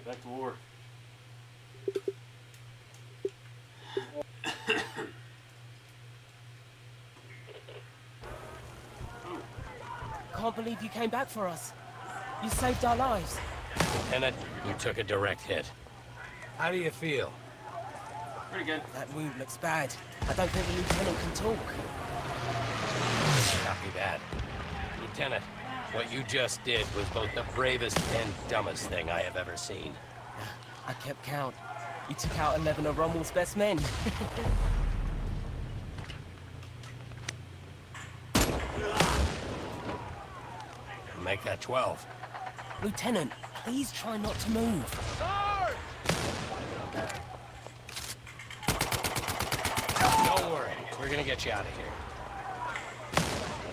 back to war. Can't believe you came back for us. You saved our lives. Lieutenant, you took a direct hit. How do you feel? Pretty good. That wound looks bad. I don't think the lieutenant can talk. Copy that. Lieutenant, what you just did was both the bravest and dumbest thing I have ever seen. I kept count. You took out 11 of Rommel's best men. Make that 12. Lieutenant, please try not to move. Don't worry, we're gonna get you out of here.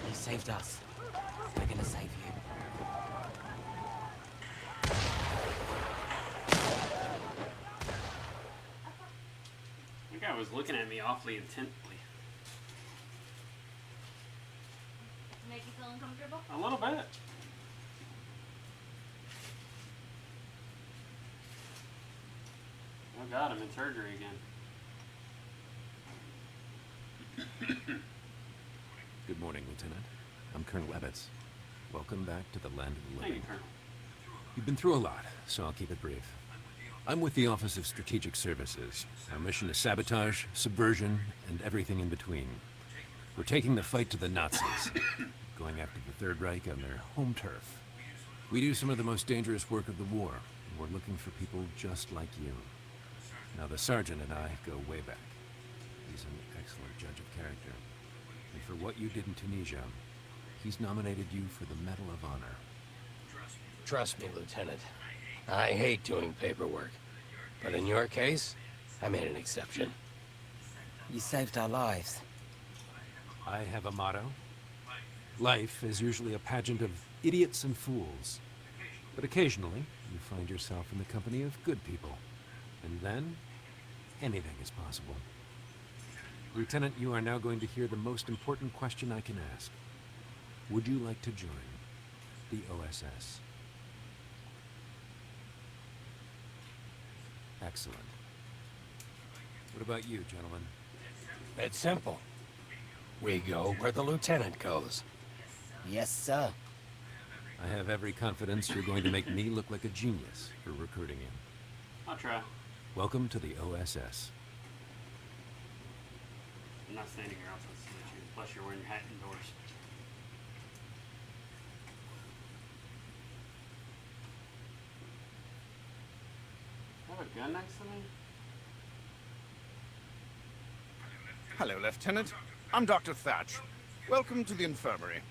You saved us. We're gonna save you. That guy was looking at me awfully intently. Make you feel uncomfortable? A little bit. Oh God, I'm in surgery again. Good morning, Lieutenant. I'm Colonel Evans. Welcome back to the land of the Thank you, living. Colonel. You've been through a lot, so I'll keep it brief. I'm with the Office of Strategic Services. Our mission is sabotage, subversion, and everything in between. We're taking the fight to the Nazis, going after the Third Reich on their home turf. We do some of the most dangerous work of the war, and we're looking for people just like you. Now, the sergeant and I go way back. He's an excellent judge of character. And for what you did in Tunisia, he's nominated you for the Medal of Honor. Trust me, Lieutenant. I hate doing paperwork. But in your case, I made an exception. You saved our lives. I have a motto. Life is usually a pageant of idiots and fools. But occasionally, you find yourself in the company of good people. And then, anything is possible. Lieutenant, you are now going to hear the most important question I can ask. Would you like to join the OSS? Excellent. What about you, gentlemen? It's simple. We go where the lieutenant goes. Yes, sir. I have every confidence you're going to make me look like a genius for recruiting him. I'll try. Welcome to the OSS. I'm not standing here. I'll salute you. Plus, you're wearing your hat indoors. Have a gun next to me? Hello, Lieutenant. I'm Dr. Thatch. Welcome to the infirmary.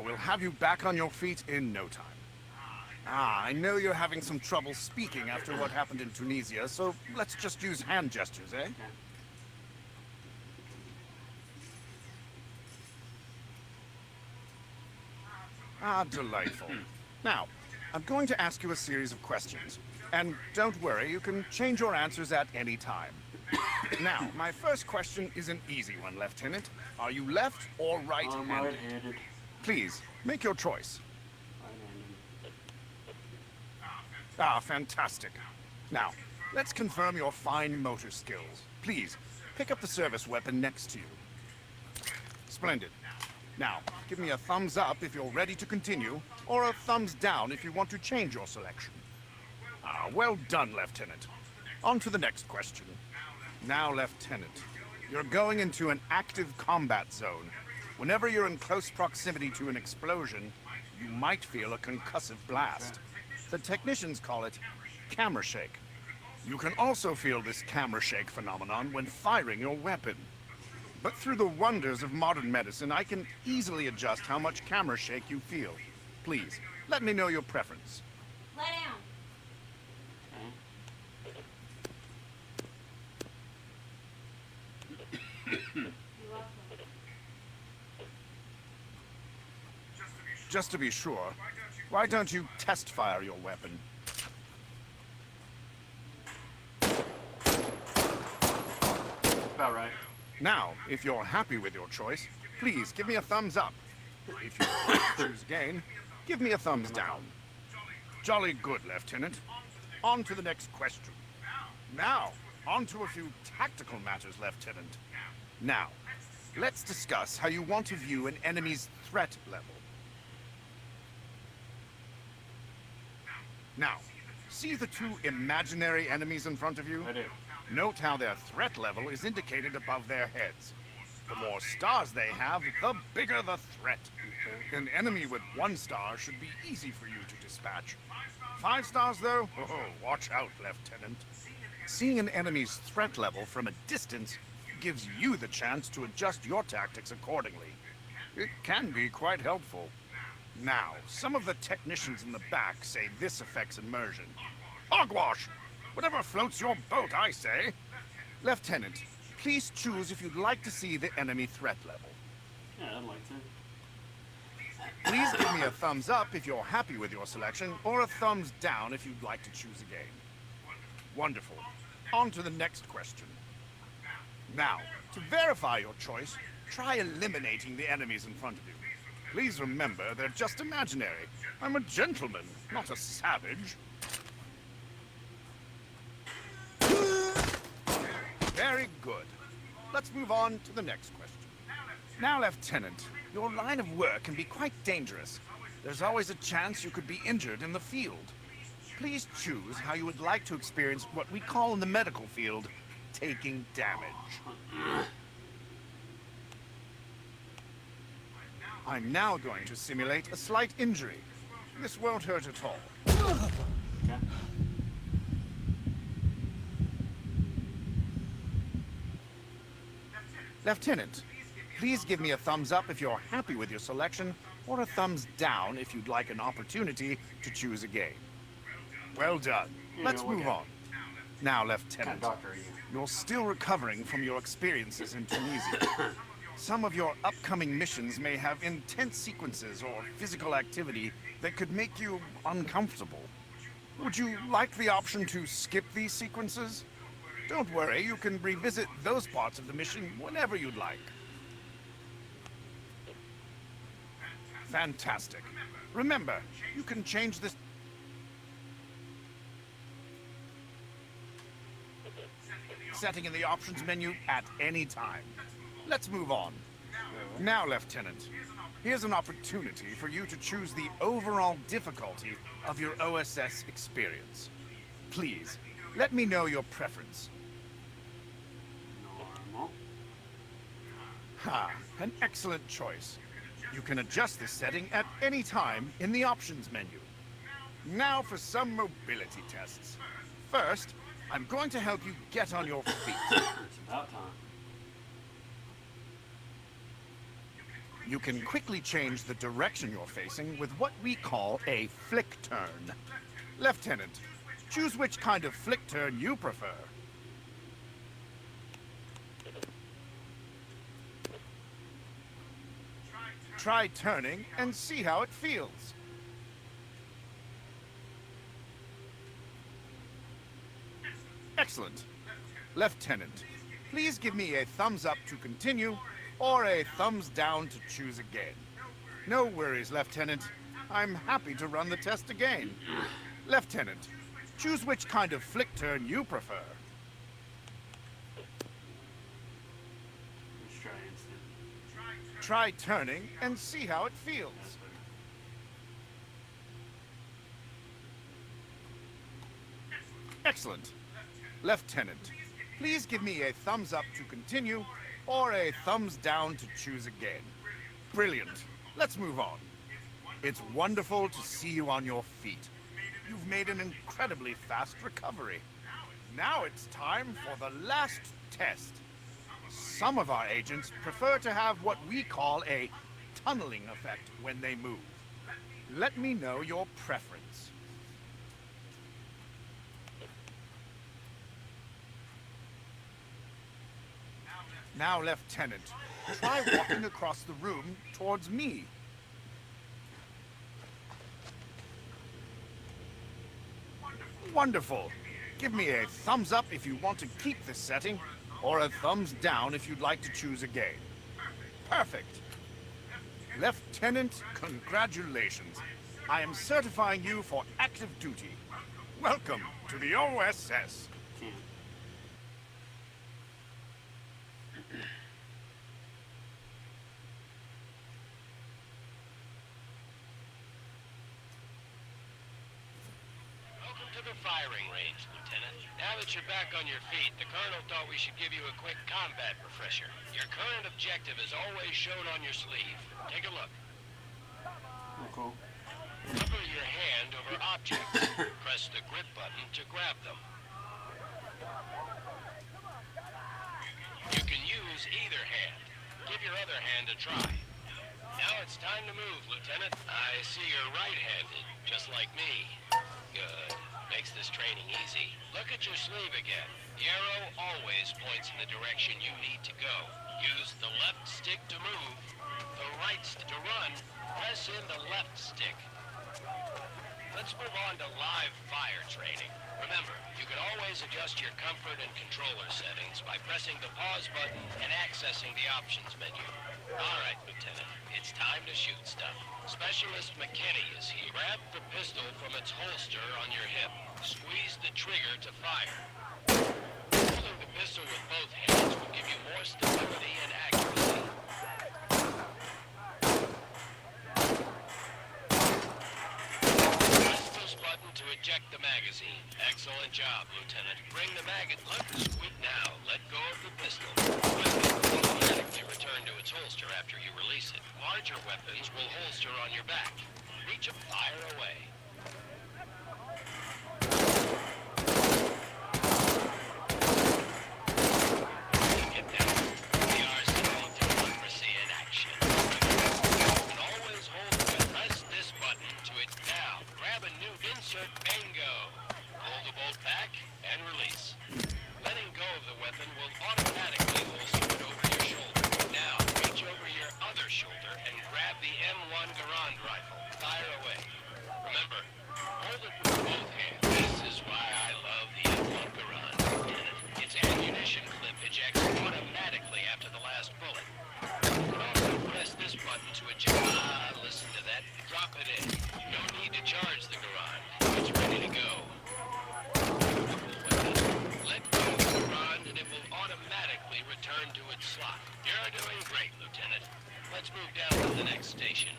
We'll have you back on your feet in no time. I know you're having some trouble speaking after what happened in Tunisia, so let's just use hand gestures, eh? Delightful. Now, I'm going to ask you a series of questions. And don't worry, you can change your answers at any time. Now, my first question is an easy one, Lieutenant. Are you left or right-handed? I'm right-handed. Please, make your choice. Right-handed. Fantastic. Now, let's confirm your fine motor skills. Please, pick up the service weapon next to you. Splendid. Now, give me a thumbs up if you're ready to continue, or a thumbs down if you want to change your selection. Well done, Lieutenant. On to the next question. Now, Lieutenant, you're going into an active combat zone. Whenever you're in close proximity to an explosion, you might feel a concussive blast. The technicians call it camera shake. You can also feel this camera shake phenomenon when firing your weapon. But through the wonders of modern medicine, I can easily adjust how much camera shake you feel. Please, let me know your preference. Lay down. You're welcome. Just to be sure, why don't you test fire your weapon? About right. Now, if you're happy with your choice, please give me a thumbs up. If you choose again, give me a thumbs down. Jolly good, Lieutenant. On to the next question. Now, on to a few tactical matters, Lieutenant. Now, let's discuss how you want to view an enemy's threat level. Now, see the two imaginary enemies in front of you? I do. Note how their threat level is indicated above their heads. The more stars they have, the bigger the threat. An enemy with 1 star should be easy for you to dispatch. 5 stars, though? Oh, watch out, Lieutenant. Seeing an enemy's threat level from a distance gives you the chance to adjust your tactics accordingly. It can be quite helpful. Now, some of the technicians in the back say this affects immersion. Hogwash! Whatever floats your boat, I say. Lieutenant, please choose if you'd like to see the enemy threat level. Yeah, I'd like to. Please give me a thumbs up if you're happy with your selection, or a thumbs down if you'd like to choose again. Wonderful. On to the next question. Now, to verify your choice, try eliminating the enemies in front of you. Please remember, they're just imaginary. I'm a gentleman, not a savage. Very good. Let's move on to the next question. Now, Lieutenant, your line of work can be quite dangerous. There's always a chance you could be injured in the field. Please choose how you would like to experience what we call in the medical field, taking damage. I'm now going to simulate a slight injury. This won't hurt at all. Okay. Lieutenant, please give me a thumbs up if you're happy with your selection, or a thumbs down if you'd like an opportunity to choose again. Well done. Yeah, Let's okay. move on. Now, What kind Lieutenant, of doctor are you? you're still recovering from your experiences in Tunisia. Some of your upcoming missions may have intense sequences or physical activity that could make you uncomfortable. Would you like the option to skip these sequences? Don't worry, you can revisit those parts of the mission whenever you'd like. Fantastic. Remember, you can change this setting in the options menu at any time. Let's move on. Now, Lieutenant, here's an opportunity for you to choose the overall difficulty of your OSS experience. Please, let me know your preference. Normal. Ha, an excellent choice. You can adjust this setting at any time in the options menu. Now for some mobility tests. First, I'm going to help you get on your feet. It's about time. You can quickly change the direction you're facing with what we call a flick turn. Lieutenant, choose which kind of flick turn you prefer. Try turning and see how it feels. Excellent. Lieutenant, please give me a thumbs up to continue, or a thumbs down to choose again. No worries, Lieutenant. I'm happy to run the test again. Lieutenant, choose which kind of flick turn you prefer. Let's try instant. Try turning and see how it feels. Excellent. Lieutenant, please give me a thumbs up to continue, or a thumbs down to choose again. Brilliant. Let's move on. It's wonderful to see you on your feet. You've made an incredibly fast recovery. Now it's time for the last test. Some of our agents prefer to have what we call a tunneling effect when they move. Let me know your preference. Now, Lieutenant, try walking across the room towards me. Wonderful. Give me a thumbs up if you want to keep this setting, or a thumbs down if you'd like to choose again. Perfect. Lieutenant, congratulations. I am certifying you for active duty. Welcome to the OSS. Can't. Welcome to the firing range, Lieutenant. Now that you're back on your feet, the Colonel thought we should give you a quick combat refresher. Your current objective is always shown on your sleeve. Take a look. Oh, cool. Hover your hand over objects. Press the grip button to grab them. You can use either hand. Give your other hand a try. Now it's time to move, Lieutenant. I see you're right-handed, just like me. Good. Makes this training easy. Look at your sleeve again. The arrow always points in the direction you need to go. Use the left stick to move, the right stick to run. Press in the left stick. Let's move on to live fire training. Remember, you can always adjust your comfort and controller settings by pressing the pause button and accessing the options menu. All right, Lieutenant, it's time to shoot stuff. Specialist McKinney is here. Grab the pistol from its holster on your hip. Squeeze the trigger to fire. Holding the pistol with both hands will give you more stability and accuracy. Press this button to eject the magazine. Excellent job, Lieutenant. Bring the magazine. Now, let go of the pistol. The weapon will automatically return to its holster after you release it. Larger weapons will holster on your back. Reach up, fire away. Get down. We are seeing democracy in action. You can always hold and press this button to it now. Grab a new insert. Bingo. Pull the bolt back and release. Letting go of the weapon will automatically holster it over your shoulder. Now, reach over your other shoulder and grab the M1 Garand rifle. Fire away. Remember, hold it with both hands. This is why I love the M1 Garand. Its ammunition clip ejects automatically after the last bullet. You can also press this button to eject. Listen to that. Drop it in. No need to charge the Garand. It's ready to go. Let go of the Garand and it will automatically return to its slot. You're doing great, Lieutenant. Let's move down to the next station.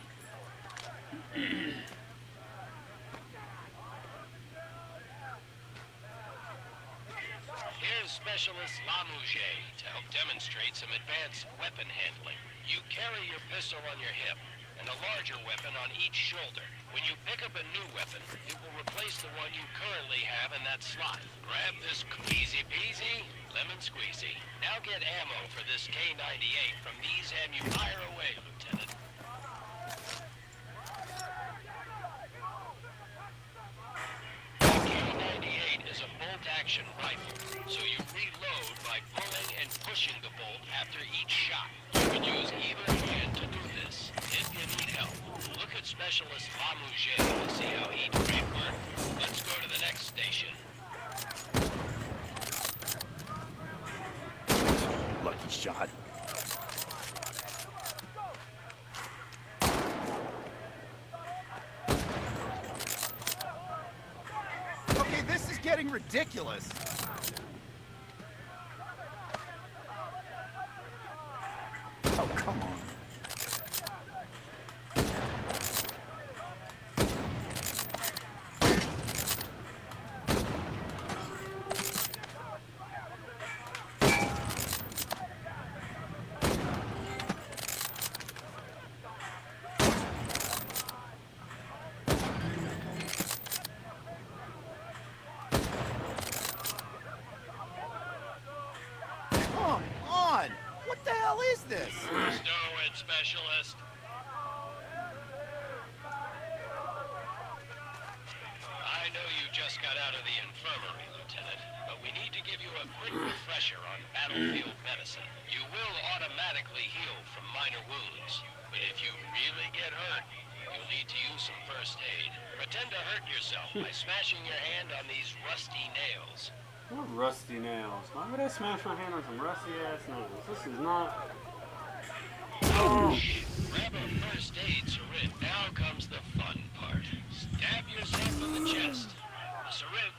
Here's Specialist Lamouche to help demonstrate some advanced weapon handling. You carry your pistol on your hip and a larger weapon on each shoulder. When you pick up a new weapon, it will replace the one you currently have in that slot. Grab this easy peasy, lemon squeezy. Now get ammo for this K98 from these ammo. Fire away, Lieutenant. The K98 is a bolt-action rifle, so you reload by pulling and pushing the bolt after each shot. You can use either hand to do this. If you need help, look at Specialist Lamouche to see how he trademarked. Let's go to the next station. Lucky shot. Okay, this is getting ridiculous. Oh, come on. Come on! What the hell is this? Stow it, Specialist. I know you just got out of the infirmary, Lieutenant, but we need to give you a quick refresher on battlefield medicine. You will automatically heal from minor wounds, but if you really get hurt, you'll need to use some first aid. Pretend to hurt yourself by smashing your hand on these rusty nails. What rusty nails? Why would I smash my hand on some rusty ass nails? This is not. Oh. Grab a first aid syringe. Now comes the fun part. Stab yourself in the chest. The syringe.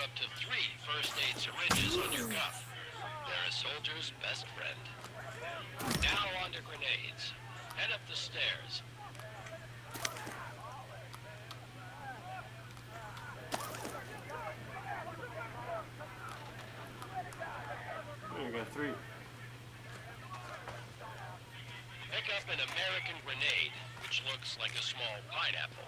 up to 3 first aid syringes on your cuff. They're a soldier's best friend. Now on to grenades. Head up the stairs. I got 3. Pick up an American grenade, which looks like a small pineapple.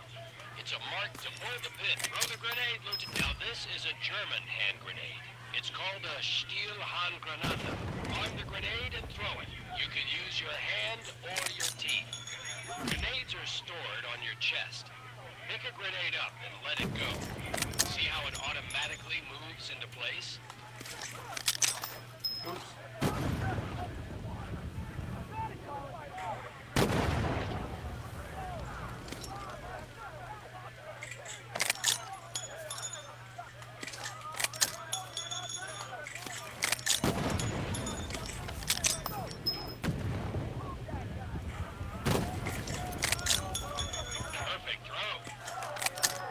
It's a mark to pull the pin. Throw the grenade, Lieutenant. Now this is a German hand grenade. It's called a Stielhandgranate. Arm the grenade and throw it. You can use your hand or your teeth. Grenades are stored on your chest. Pick a grenade up and let it go. See how it automatically moves into place? Oops. Perfect throw.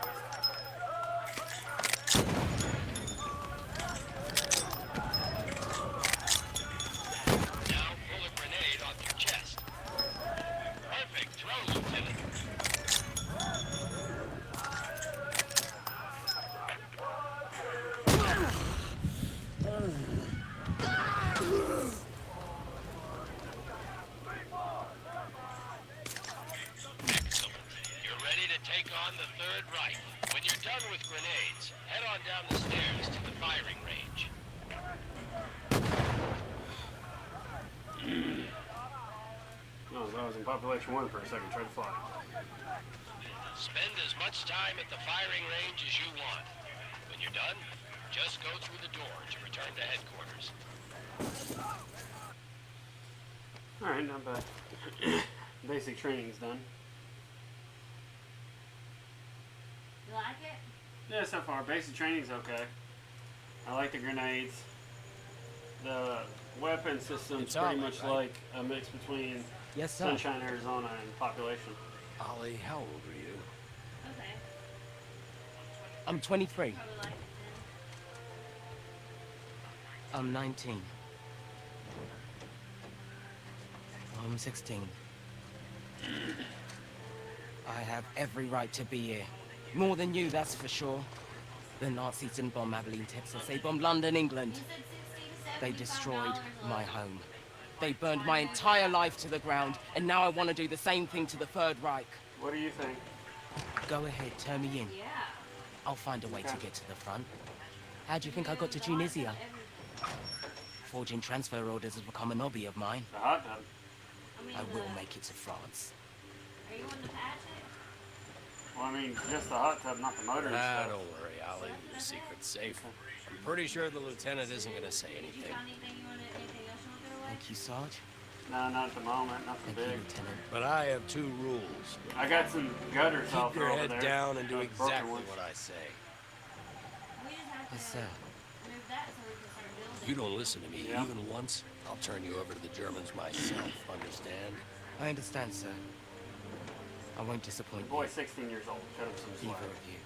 Now pull a grenade off your chest. Perfect throw, Lieutenant. Excellent. You're ready to take on the Third Reich. When you're done with grenades, head on down the stairs to the firing range. No, I was in population 1 for a second. Tried to fly. Spend as much time at the firing range as you want. When you're done, just go through the door to return to headquarters. Alright, not bad. Basic training's done. You like it? Yeah, so far. Basic training's okay. I like the grenades. The weapon system's It's pretty armor, much right? like a mix between Yes, sir. Sunshine, Arizona and population. Ollie, how old are you? Okay. I'm 23. Probably like it I'm 19. I'm 16. I have every right to be here. More than you, that's for sure. The Nazis didn't bomb Abilene, Texas. They bombed London, England. then. You said $60 to $75 They destroyed a my load. home. They burned my entire life to the ground, and now I want to do the same thing to the Third Reich. What do you think? Go ahead, turn me in. Yeah. I'll find a way to Okay. get to the front. How do you think I got to Tunisia? Forging transfer orders has become a hobby of mine. The hot tub. I will make it to France. Are you wanting to patch it? Well, I mean, just the hot tub, not the motor and Ah, stuff. don't worry, Ollie. Your secret's safe. I'm pretty sure the lieutenant isn't gonna say Did you anything. find anything you wanted? Anything else you want to throw away? Thank you, Sarge. No, not at the moment. Nothing Thank you, big. Lieutenant. But I have 2 rules. I got some gutters Keep out your over head there. down and do Those broken exactly ones. what I say. We just have to Yes, sir. move that so we can start building. If you don't listen to me Yeah. even once, I'll turn you over to the Germans myself, understand? I understand, sir. I won't The disappoint you, boy's 16 years old. Cut him some slack. either of you.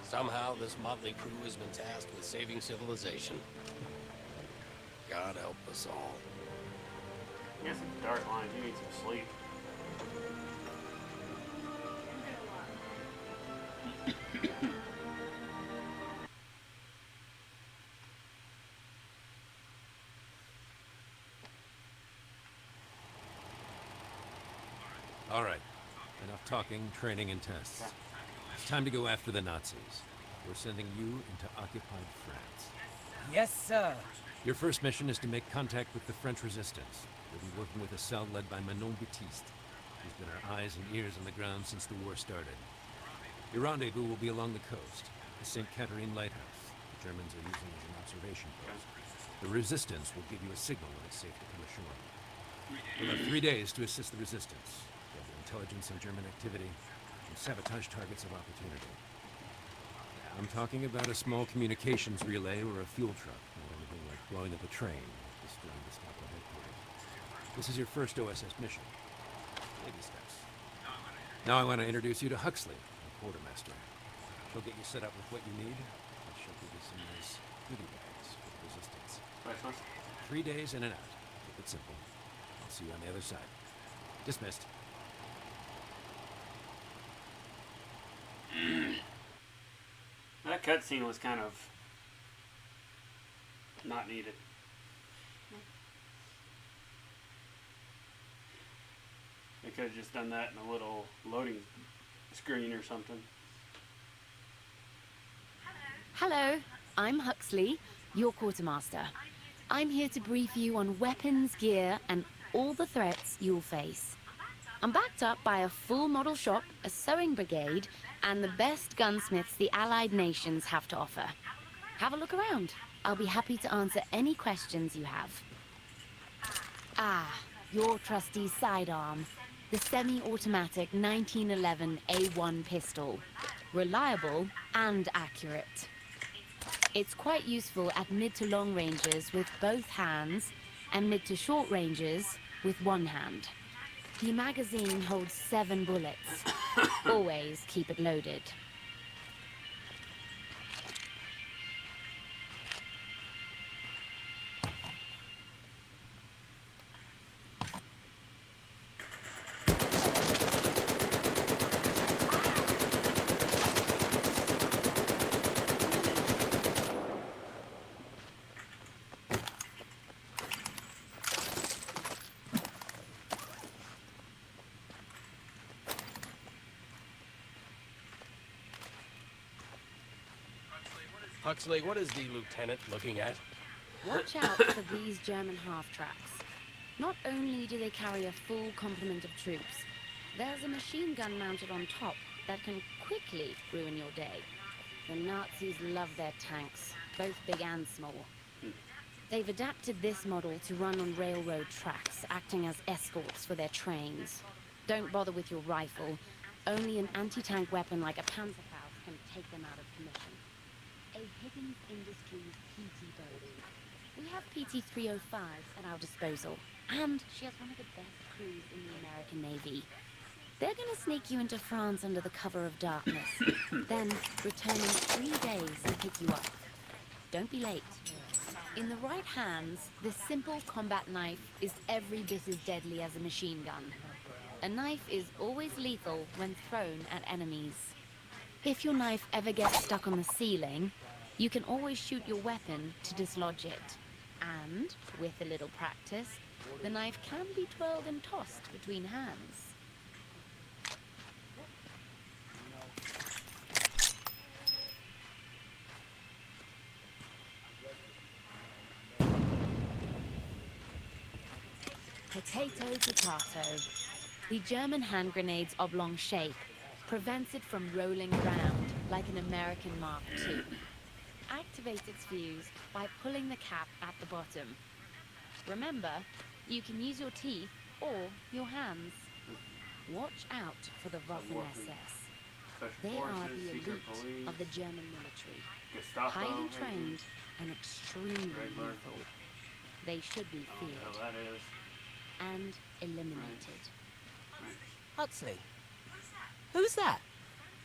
Somehow this motley crew has been tasked with saving civilization. God help us all. You got some dark lines. You need some sleep. All right. Enough talking, training, and tests. It's time to go after the Nazis. We're sending you into occupied France. Yes, sir. Your first mission is to make contact with the French resistance. You'll be working with a cell led by Manon Baptiste. She's been our eyes and ears on the ground since the war started. Your rendezvous will be along the coast, the St. Catherine Lighthouse. The Germans are using it as an observation post. The resistance will give you a signal when it's safe to come ashore. You'll have 3 days to assist the resistance, gather intelligence on German activity, and sabotage targets of opportunity. I'm talking about a small communications relay or a fuel truck, not anything like blowing up a train or destroying the stop at headquarters. This is your first OSS mission. Baby steps. Now I want to introduce you to Huxley, our quartermaster. He'll get you set up with what you need, and she'll give you some nice goodie bags for the resistance. Christmas. 3 days in and out. Keep it simple. I'll see you on the other side. Dismissed. That cutscene was kind of not needed. They could have just done that in a little loading screen or something. Hello, I'm Huxley, your quartermaster. I'm here to brief you on weapons, gear, and all the threats you'll face. I'm backed up by a full model shop, a sewing brigade, and the best gunsmiths the Allied nations have to offer. Have a look around. I'll be happy to answer any questions you have. Ah, your trusty sidearm, the semi-automatic 1911 A1 pistol. Reliable and accurate. It's quite useful at mid to long ranges with both hands and mid to short ranges with one hand. The magazine holds 7 bullets. Always keep it loaded. Huxley, what is the lieutenant looking at? Watch out for these German half-tracks. Not only do they carry a full complement of troops, there's a machine gun mounted on top that can quickly ruin your day. The Nazis love their tanks, both big and small. They've adapted this model to run on railroad tracks, acting as escorts for their trains. Don't bother with your rifle. Only an anti-tank weapon like a Panzerfaust can take them out of commission. A Higgins Industries PT Bowie. We have PT-305s at our disposal, and she has one of the best crews in the American Navy. They're gonna sneak you into France under the cover of darkness, then return in 3 days and pick you up. Don't be late. In the right hands, this simple combat knife is every bit as deadly as a machine gun. A knife is always lethal when thrown at enemies. If your knife ever gets stuck on the ceiling, you can always shoot your weapon to dislodge it. And, with a little practice, the knife can be twirled and tossed between hands. Potato. The German hand grenade's oblong shape prevents it from rolling around like an American Mark II. Activate its fuse by pulling the cap at the bottom. Remember, you can use your teeth or your hands. Watch out for the Waffen-SS. They are the elite of the German military. Highly trained and extremely lethal. They should be feared and eliminated. Huxley, who's that?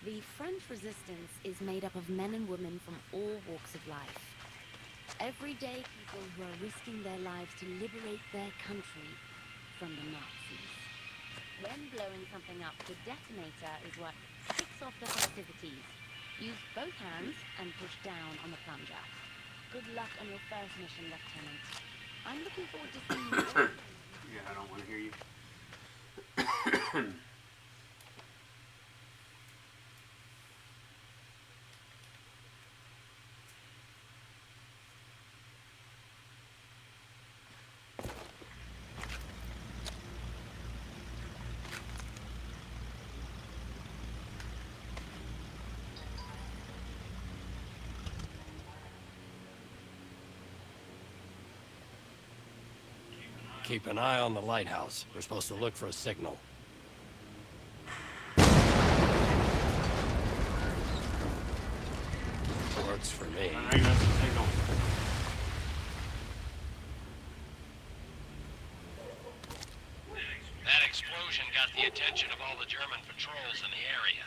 The French resistance is made up of men and women from all walks of life. Everyday people who are risking their lives to liberate their country from the Nazis. When blowing something up, the detonator is what kicks off the festivities. Use both hands and push down on the plunger. Good luck on your first mission, Lieutenant. I'm looking forward to seeing you all. Yeah, I don't want to hear you. Keep an eye on the lighthouse. We're supposed to look for a signal. Works for me. I think that's the signal. That explosion got the attention of all the German patrols in the area.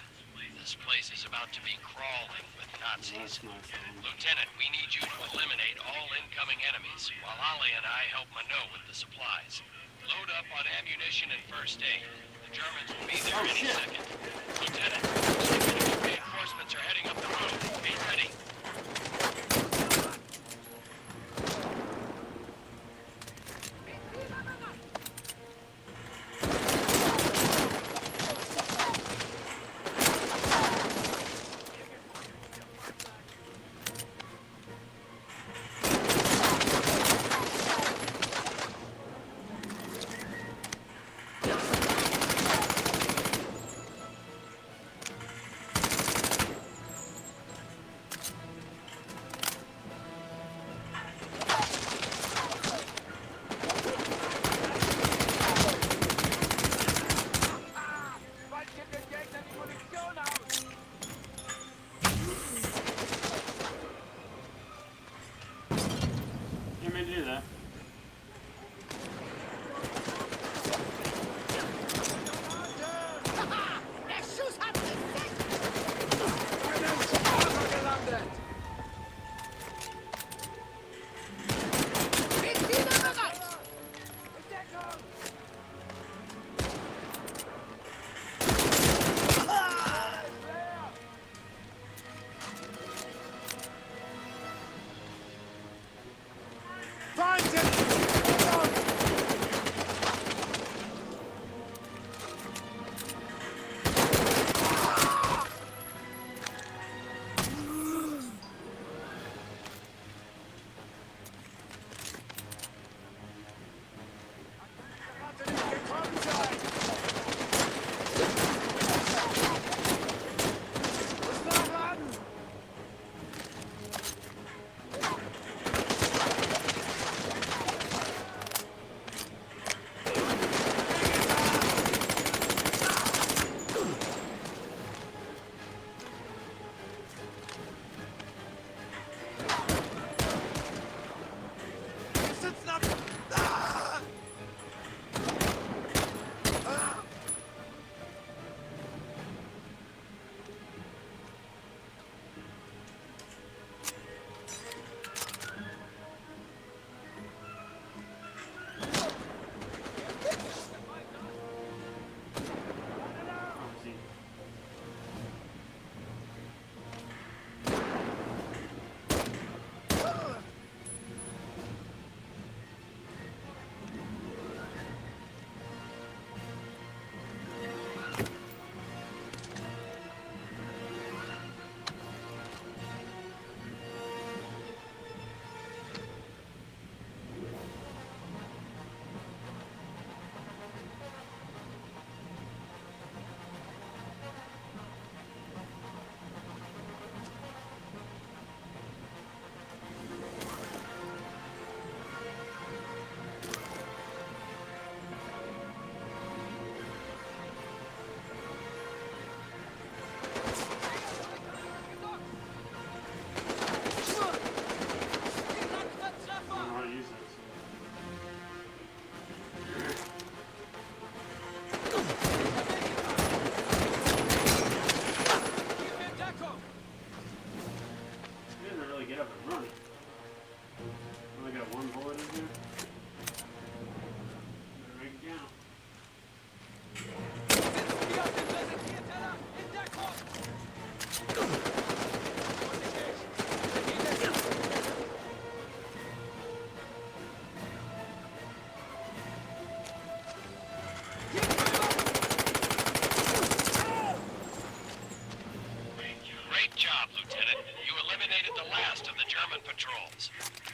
The This place is about to be crawling with Nazis. That's my phone. Lieutenant, we need you to eliminate all incoming enemies, while Ollie and I help Minot with the supplies. Load up on ammunition and first aid. The Germans will be there any second. Lieutenant, enemy reinforcements are heading up the road. Be ready. You may do that.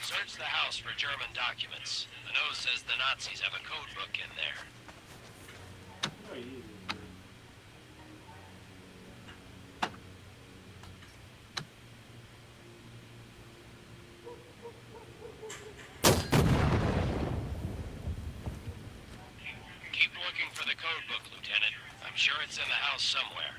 Search the house for German documents. Minot says the Nazis have a code book in there. Keep looking for the code book, Lieutenant. I'm sure it's in the house somewhere.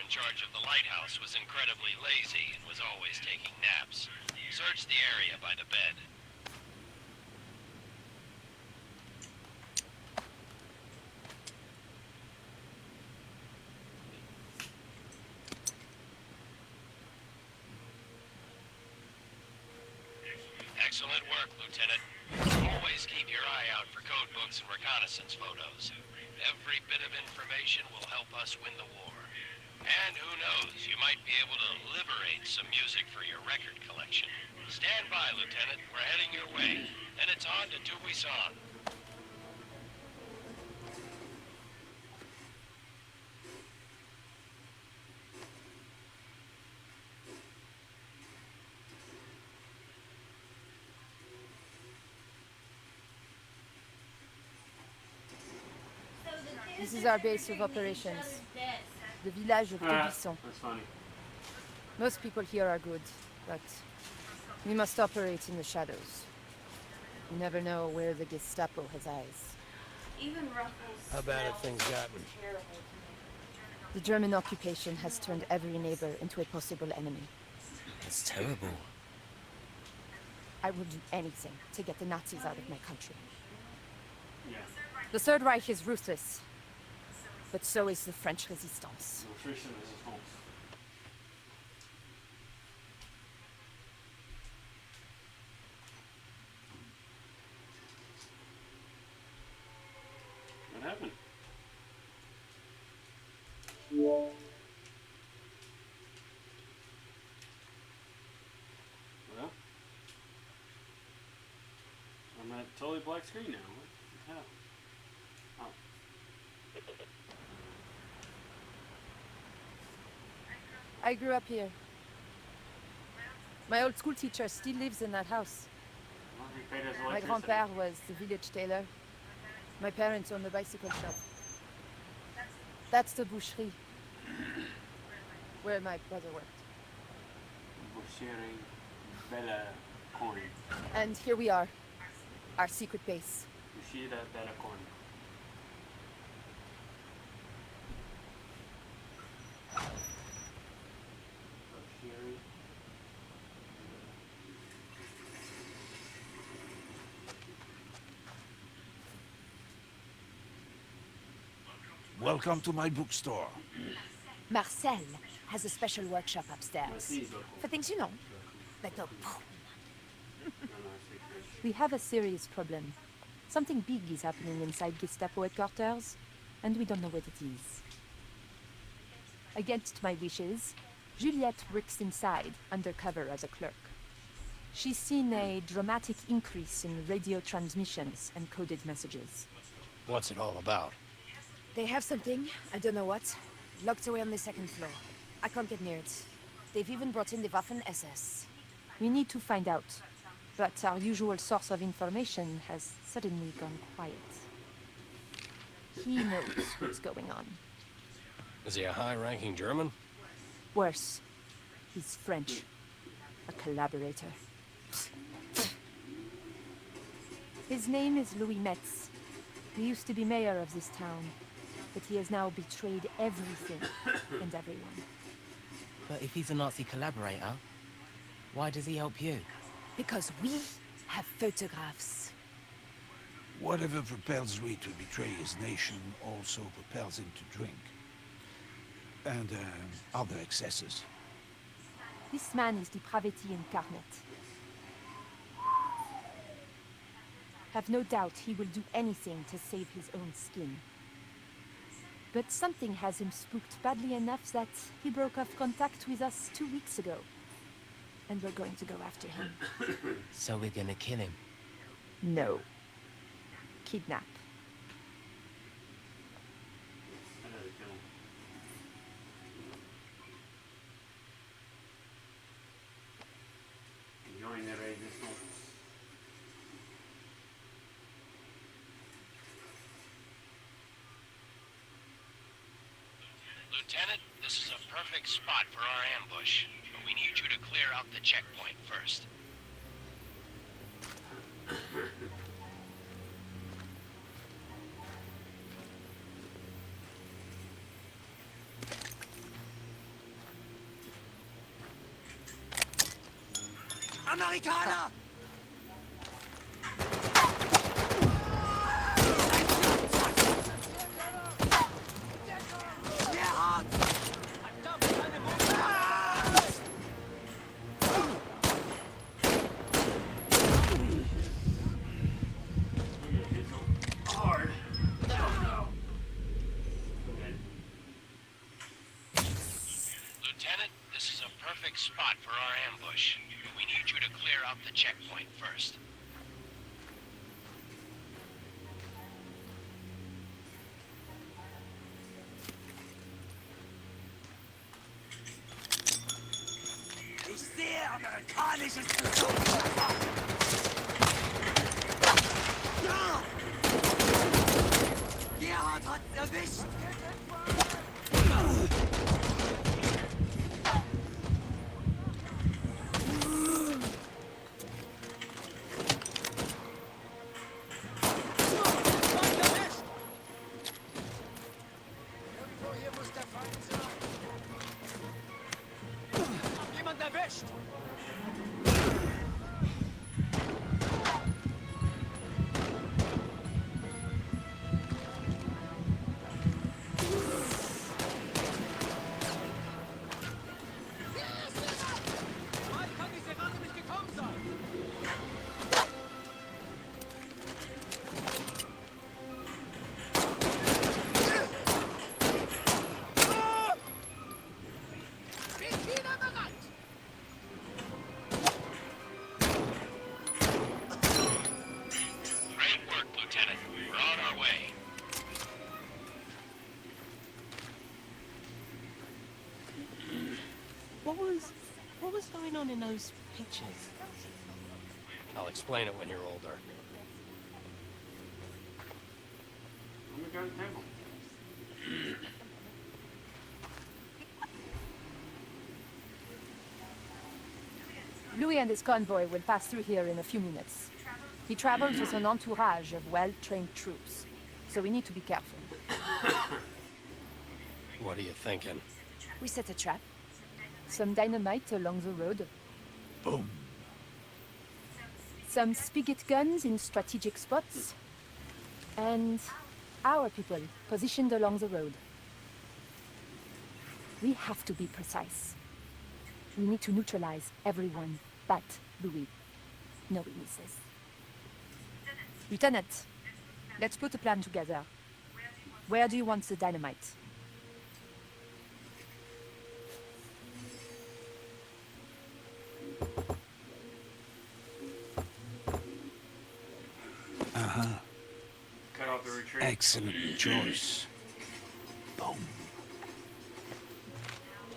in charge of the lighthouse was incredibly lazy and was always taking naps. Search the area by the bed. Excellent work, Lieutenant. Always keep your eye out for code books and reconnaissance photos. Every bit of information will help us win the war. And who knows, you might be able to liberate some music for your record collection. Stand by, Lieutenant. We're heading your way. Then it's on to Tubuisan. So the kids This is are our base of underneath each operations. other's desks. The village of Tebisson. That's funny. Most people here are good, but we must operate in the shadows. You never know where the Gestapo has eyes. Even Ruffles. How bad have things gotten? Terrible to me. The German occupation has turned every neighbor into a possible enemy. It's terrible. I will do anything to get the Nazis out of my country. Yeah. The Third Reich is ruthless, but so is the French resistance. Nutrition is a home. What happened? Well, I'm at totally black screen now. What the hell? Oh. I grew up here. My old school teacher still lives in that house. Well, he paid his My electricity. grandpère was the village tailor. My parents owned a bicycle shop. That's the boucherie, where my brother worked. Boucherie Bella Coin. And here we are, our secret base. Boucherie Bella Coin. Boucherie. Welcome to my bookstore. Marcel has a special workshop upstairs. Merci beaucoup. For things you know, like the... No, no, I speak French. We have a serious problem. Something big is happening inside Gestapo headquarters, and we don't know what it is. Against my wishes, Juliette works inside, undercover as a clerk. She's seen a dramatic increase in radio transmissions and coded messages. What's it all about? They have something, I don't know what, locked away on the second floor. I can't get near it. They've even brought in the Waffen-SS. We need to find out, but our usual source of information has suddenly gone quiet. He knows what's going on. Is he a high-ranking German? Worse, he's French. A collaborator. His name is Louis Metz. He used to be mayor of this town, but he has now betrayed everything and everyone. But if he's a Nazi collaborator, why does he help you? Because we have photographs. Whatever propels Louis to betray his nation also propels him to drink. And other excesses. This man is depravity incarnate. Have no doubt he will do anything to save his own skin. But something has him spooked badly enough that he broke off contact with us 2 weeks ago. And we're going to go after him. So we're gonna kill him. No. Kidnap. I know they kill him. Enjoying that resistance. Lieutenant, this is a perfect spot for our ambush, but we need you to clear out the checkpoint first. Amerikaner! Hard. Lieutenant, this is a perfect spot for our ambush. We need you to clear out the checkpoint first. Ich sehe amerikanisches Besuch. Ja! Gerhard hat's erwischt! Jemand erwischt! Great work, Lieutenant. We're on our way. What was going on in those pictures? I'll explain it when you're older. Let me go to the table. Louis and his convoy will pass through here in a few minutes. He travels with an entourage of well-trained troops, so we need to be careful. What are you thinking? We set a trap. Some dynamite along the road. Boom. Some spigot guns in strategic spots. And our people positioned along the road. We have to be precise. We need to neutralize everyone but Louis. No witnesses. Lieutenant, let's put a plan together. Where do you want the dynamite? Cut off the retreat. Excellent choice. Boom.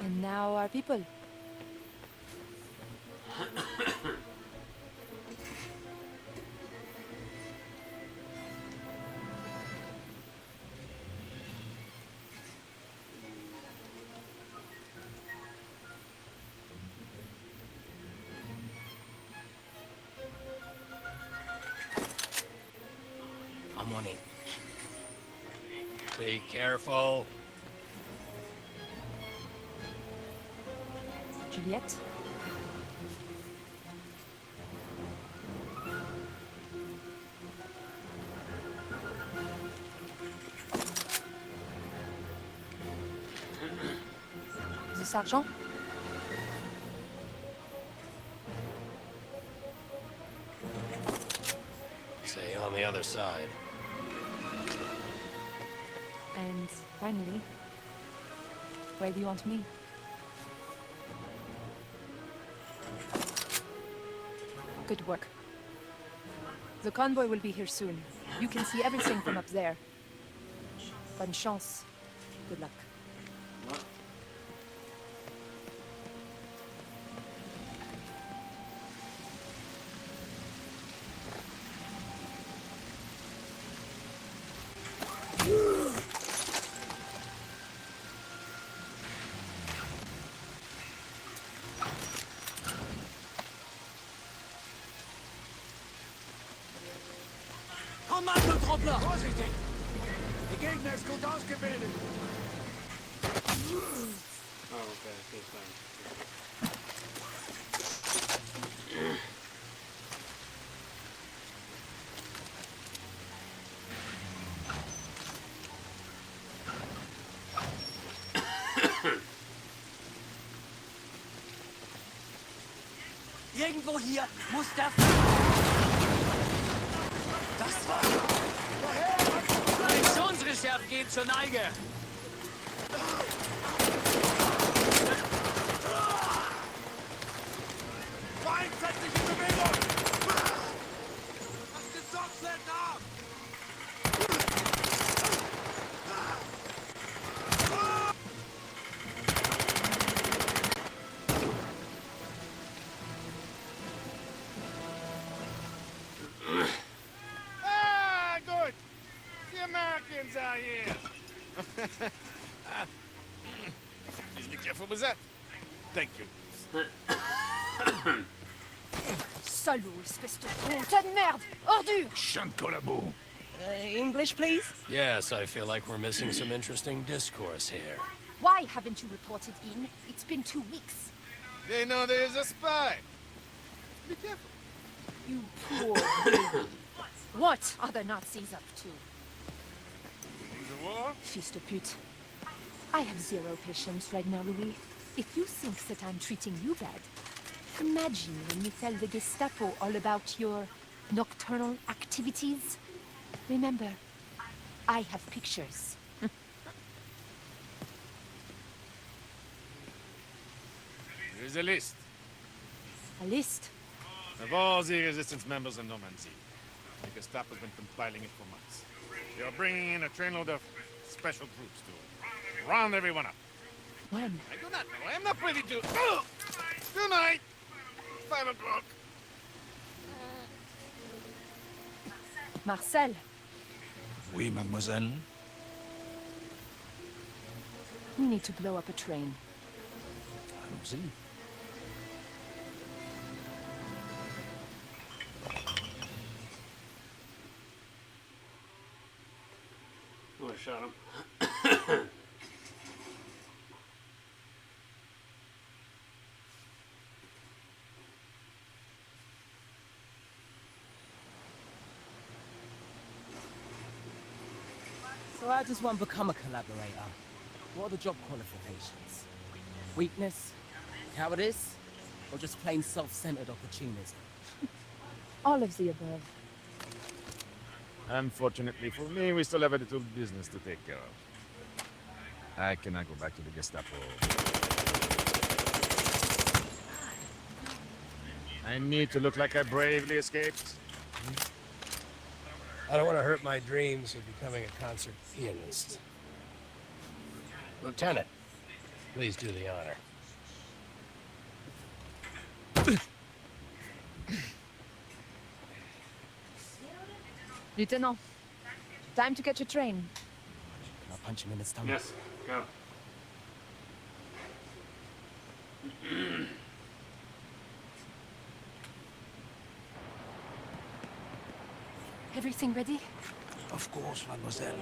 And now our people. I'm on it. Be careful. Juliette? The sergeant? Stay on the other side. And finally, where do you want me? Good work. The convoy will be here soon. You can see everything from up there. Bonne chance. Good luck. What? Kommando Truppler! Vorsichtig! Die Gegner ist gut ausgebildet. Oh, okay, this thing. Irgendwo hier muss der... Das war... Munitionsreserve geht zur Neige. Feind setzt sich in Bewegung! Hast den Sorgfällen ab! Ah, good. The Americans are here. Please be careful with that. Thank you. Salaud, espèce de con, tas de merde! Ordure! Chien de collabo. English, please? Yes, I feel like we're missing some interesting discourse here. Why haven't you reported in? It's been 2 weeks. They know there is a spy. Be careful. You poor baby. What are the Nazis up to? The war? Fils de pute. I have zero patience right now, Louis. If you think that I'm treating you bad, imagine when you tell the Gestapo all about your nocturnal activities. Remember, I have pictures. There is a list A list? of all the resistance members in Normandy. The Gestapo's been compiling it for months. They are bringing in a trainload of special troops to round everyone up. When? I do not know. I am not ready to... Oh! Tonight! 5 o'clock. Marcel, Oui, mademoiselle. we need to blow up a train. Allons-y. Oh, I shot him. So how does one become a collaborator? What are the job qualifications? Weakness? Cowardice? Or just plain self-centered opportunism? All of the above. Unfortunately for me, we still have a little business to take care of. I cannot go back to the Gestapo. I need to look like I bravely escaped. I don't want to hurt my dreams of becoming a concert pianist. Lieutenant, please do the honor. Lieutenant, time to catch a train. Can I punch him in the stomach? Yes, go. Everything ready? Of course, mademoiselle.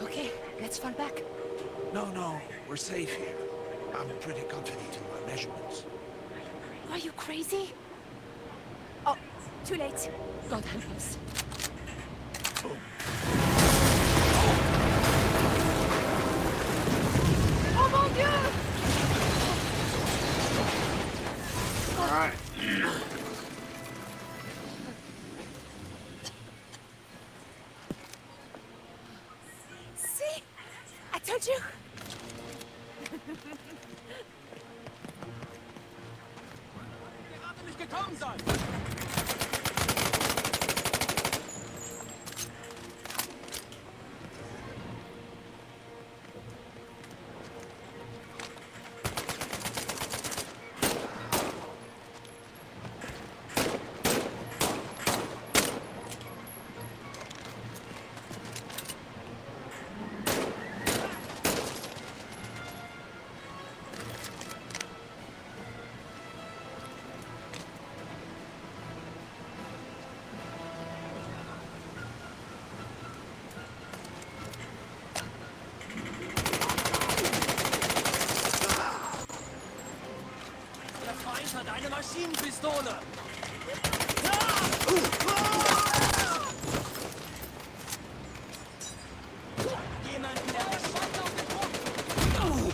Okay, let's fall back. No, we're safe here. I'm pretty confident in my measurements. Are you crazy? Oh, too late. God help us. Oh mon Dieu! All right. See? I told you! Gerade nicht gekommen sein! Der Feind hat eine Maschinenpistole! Jemanden, der das Schwert auf den Boden...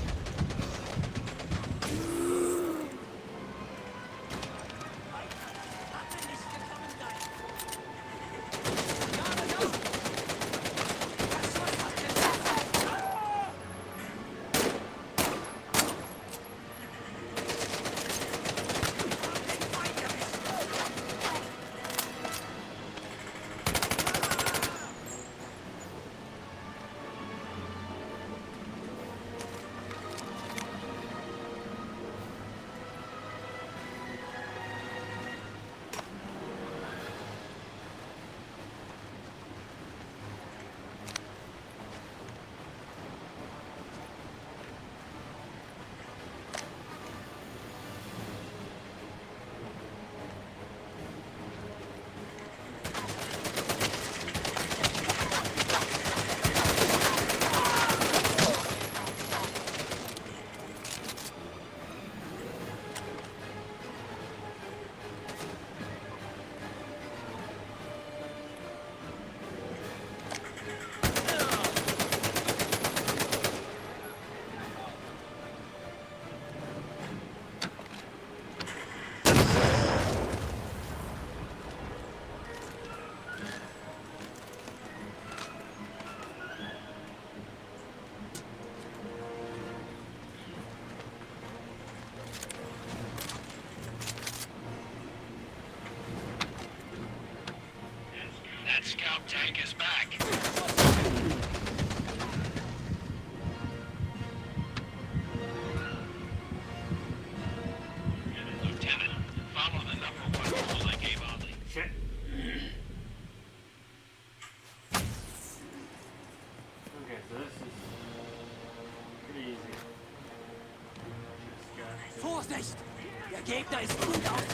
nicht! Der Gegner ist gut auf...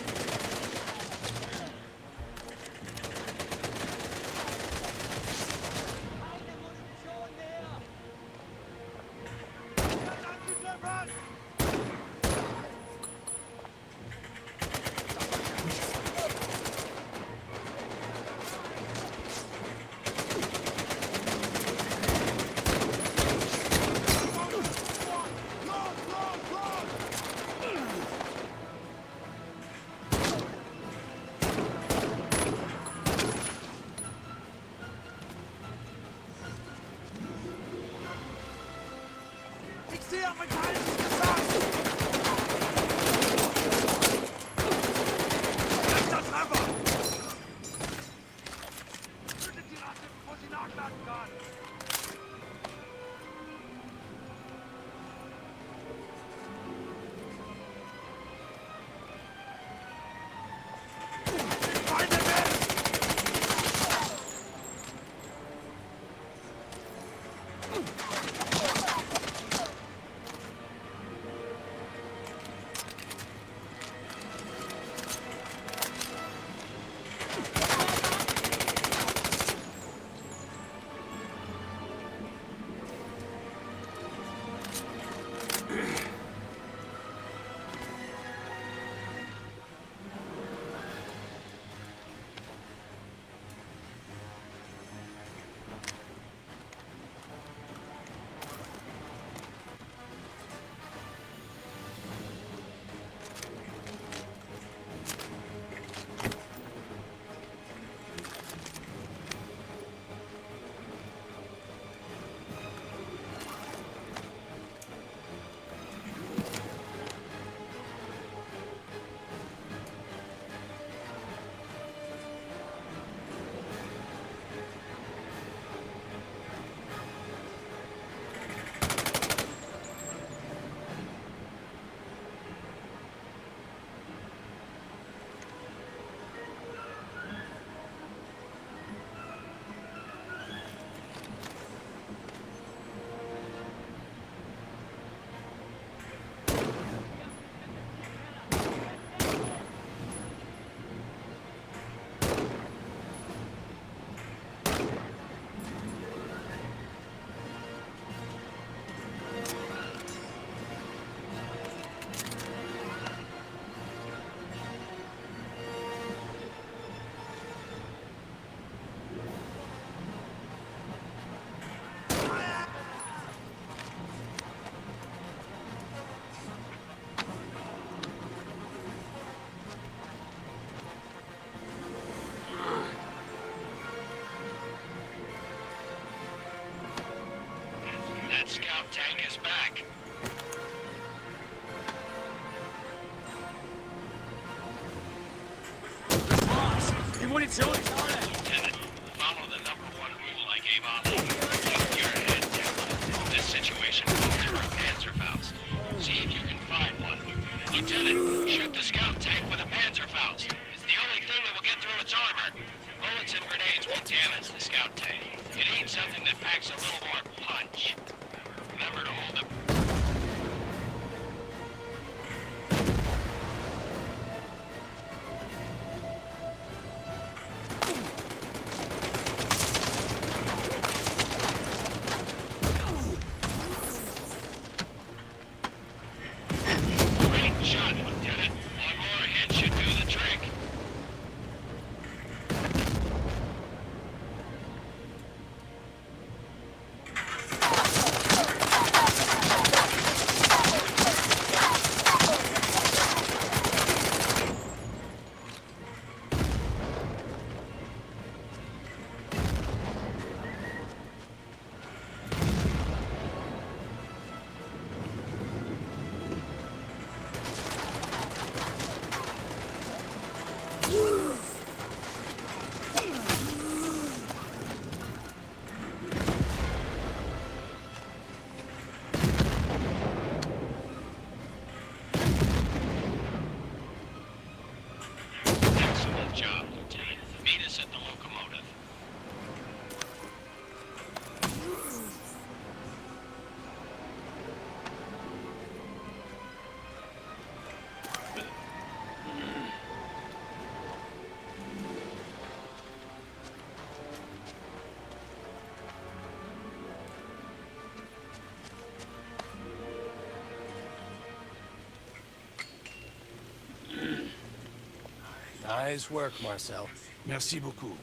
Ich sehe amerikanisches Geschoss! Letzter Treffer! Tötet die Ratte, bevor sie nachladen kann! Feinde weg! That scout tank is back. Die Munition ist alle! Lieutenant, follow the #1 rule I gave Ali. Keep your head down. This situation calls for a Panzerfaust. See if you can find one. Lieutenant, shoot the scout tank with a Panzerfaust. It's the only thing that will get through its armor. Bullets and grenades won't damage the scout tank. It needs something that packs a little more punch. Remember to hold the... Great shot, Lieutenant. One more hit should do the trick. Nice work, Marcel. Merci beaucoup.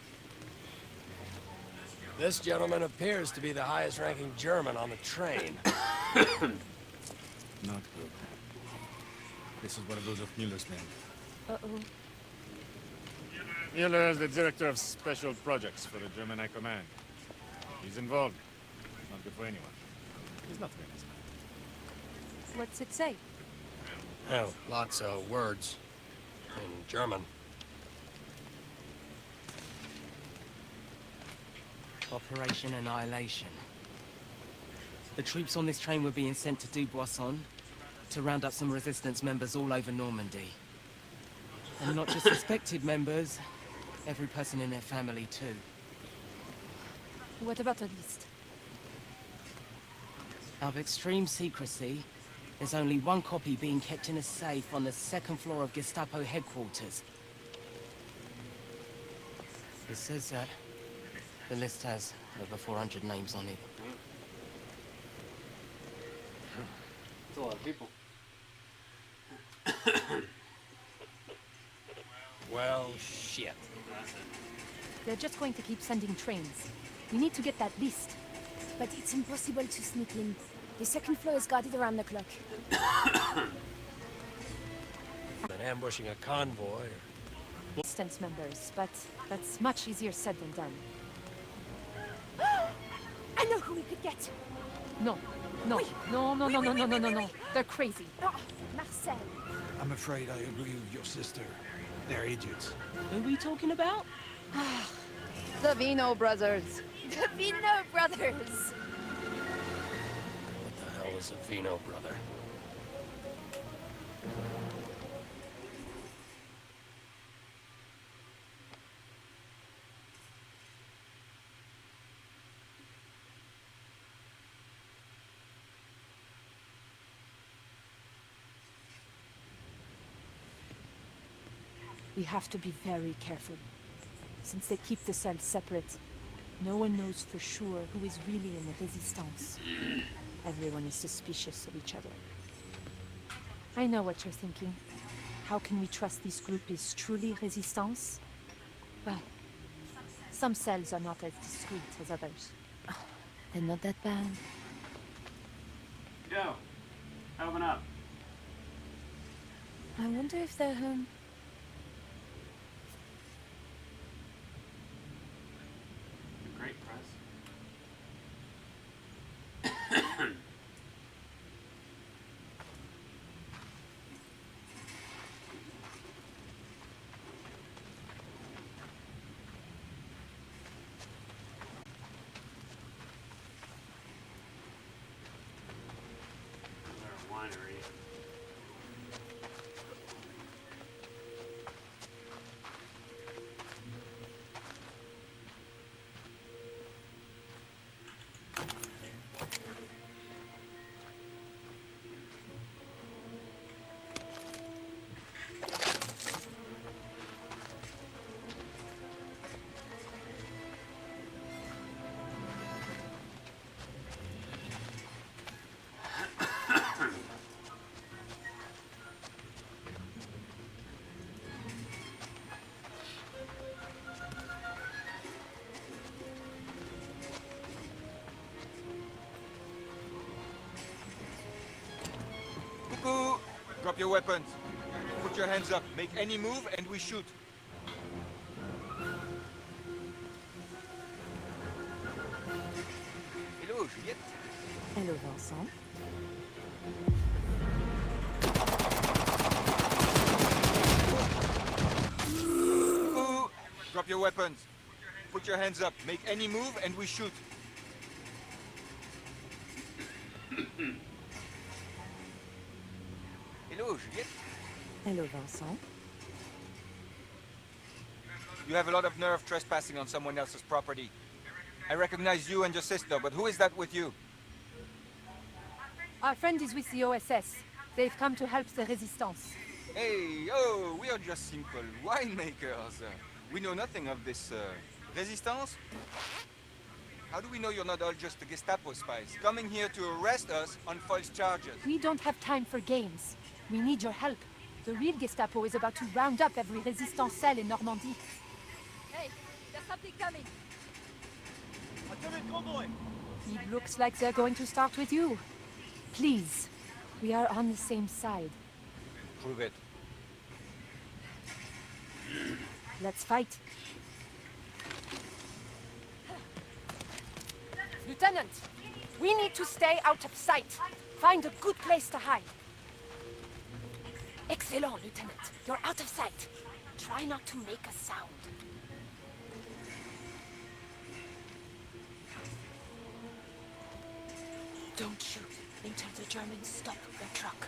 This gentleman appears to be the highest-ranking German on the train. Not good. This is one of those of Mueller's men. Uh-oh. Mueller is the director of special projects for the German High Command. He's involved. Not good for anyone. He's not very nice man. What's it say? Oh, lots of words in German. Operation Annihilation. The troops on this train were being sent to Dubuisson to round up some resistance members all over Normandy. And not just suspected members, every person in their family too. What about a list? Out of extreme secrecy, there's only one copy being kept in a safe on the second floor of Gestapo headquarters. It says that the list has over 400 names on it. That's a lot of people. Well, shit. They're just going to keep sending trains. We need to get that list. But it's impossible to sneak in. The second floor is guarded around the clock. Been ambushing a convoy. Resistance members, but that's much easier said than done. I know who we could get. No, no, Wait. no, no, no, Wait, no, wait, no, wait, no, no, wait, no. wait. They're crazy. Oh, Marcel. I'm afraid I agree with your sister. They're idiots. Who are we talking about? The Vino brothers. The Vino brothers. What the hell is a Vino brother? We have to be very careful. Since they keep the cells separate, no one knows for sure who is really in the Resistance. Everyone is suspicious of each other. I know what you're thinking. How can we trust this group is truly Resistance? Well, some cells are not as discreet as others. They're not that bad. Yo, open up. I wonder if they're home. Great press. Their winery. Cuckoo! Drop your weapons. Put your hands up. Make any move and we shoot. Hello, Juliette. Hello, Vincent. Cuckoo! Drop your weapons. Put your hands up. Make any move and we shoot. Hello, Juliette. Hello, Vincent. You have a lot of nerve trespassing on someone else's property. I recognize you and your sister, but who is that with you? Our friend is with the OSS. They've come to help the Resistance. Hey, oh, we are just simple winemakers. We know nothing of this, resistance. How do we know you're not all just the Gestapo spies, coming here to arrest us on false charges? We don't have time for games. We need your help. The real Gestapo is about to round up every resistance cell in Normandy. Hey, there's something coming. It looks like they're going to start with you. Please, we are on the same side. Prove it. Let's fight. Lieutenant, we need to stay out of sight. Find a good place to hide. Excellent, Lieutenant. You're out of sight. Try not to make a sound. Don't shoot until the Germans stop their truck.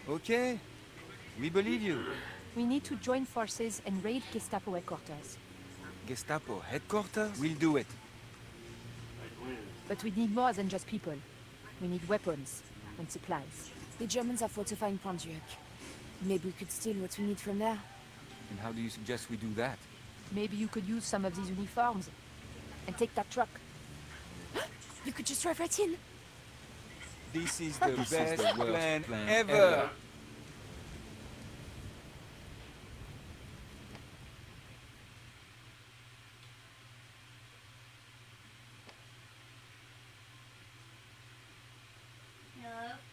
Okay, we believe you. We need to join forces and raid Gestapo headquarters. Gestapo headquarters? We'll do it. But we need more than just people. We need weapons and supplies. The Germans are fortifying Pont-Duc. Maybe we could steal what we need from there. And how do you suggest we do that? Maybe you could use some of these uniforms and take that truck. You could just drive right in. This is the best plan ever. Hello?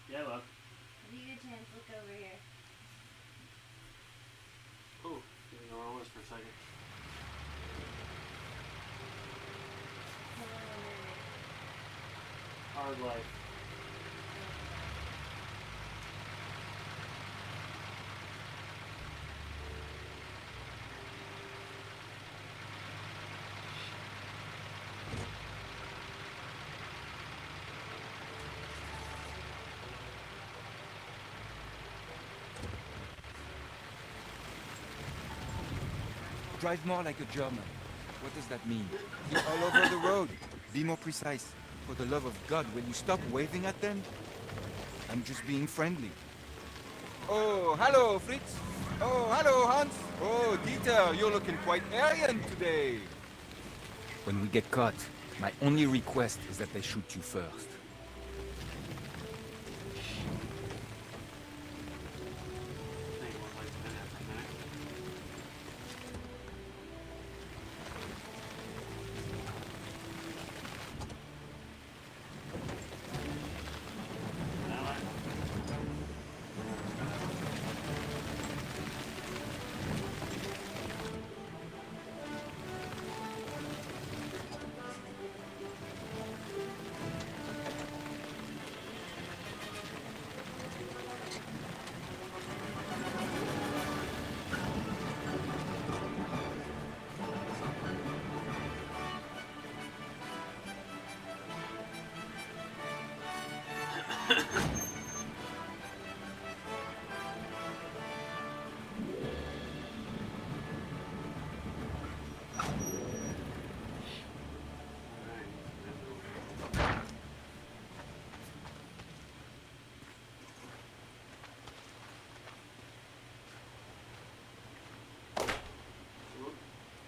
Yeah, love. If you get a chance, look over here. hard life. Drive more like a German. What does that mean? You're all over the road. Be more precise. For the love of God, will you stop waving at them? I'm just being friendly. Oh, hello, Fritz. Oh, hello, Hans. Oh, Dieter, you're looking quite Aryan today. When we get caught, my only request is that they shoot you first.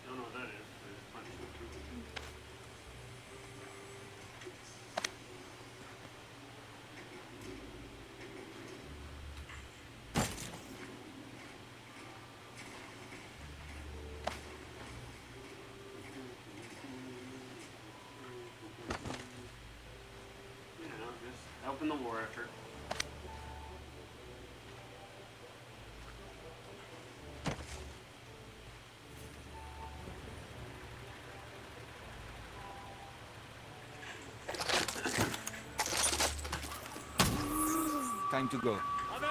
Don't know what that is, but it's funny. You know, just helping the war effort. Time to go.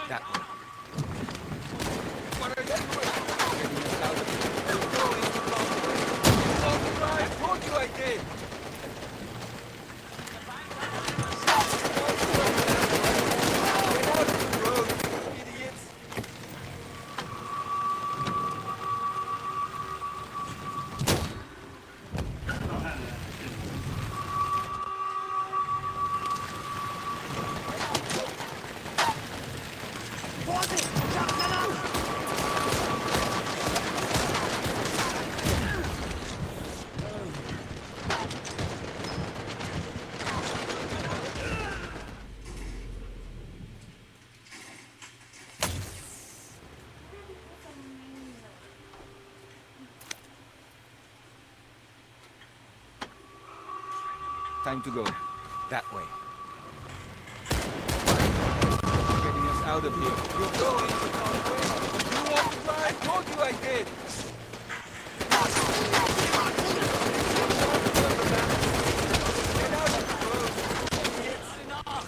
That way. What are you doing? Getting us out of here. You're going to come away. I told you I did. Get out of the road, idiots. Time to go. That way. Getting us out of here. You're going to come away. You want to try? I told you I did. Get out of the road. It's enough.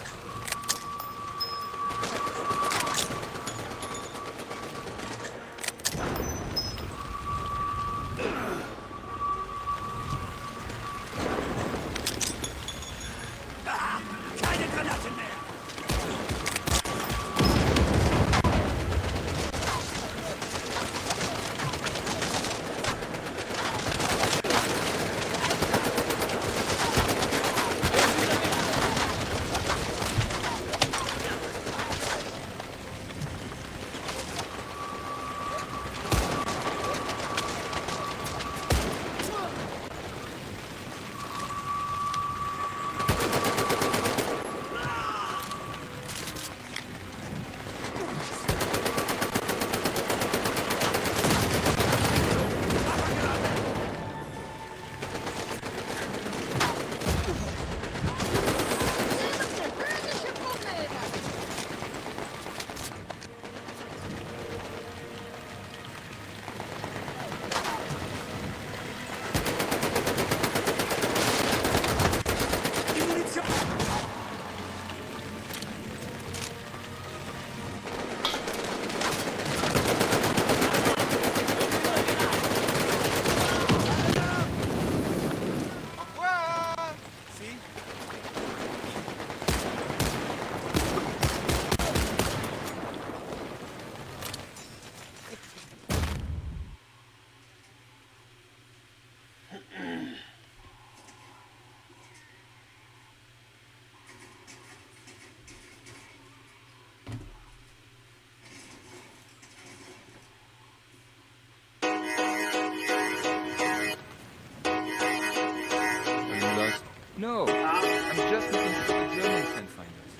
I'm just making sure the Germans can find us.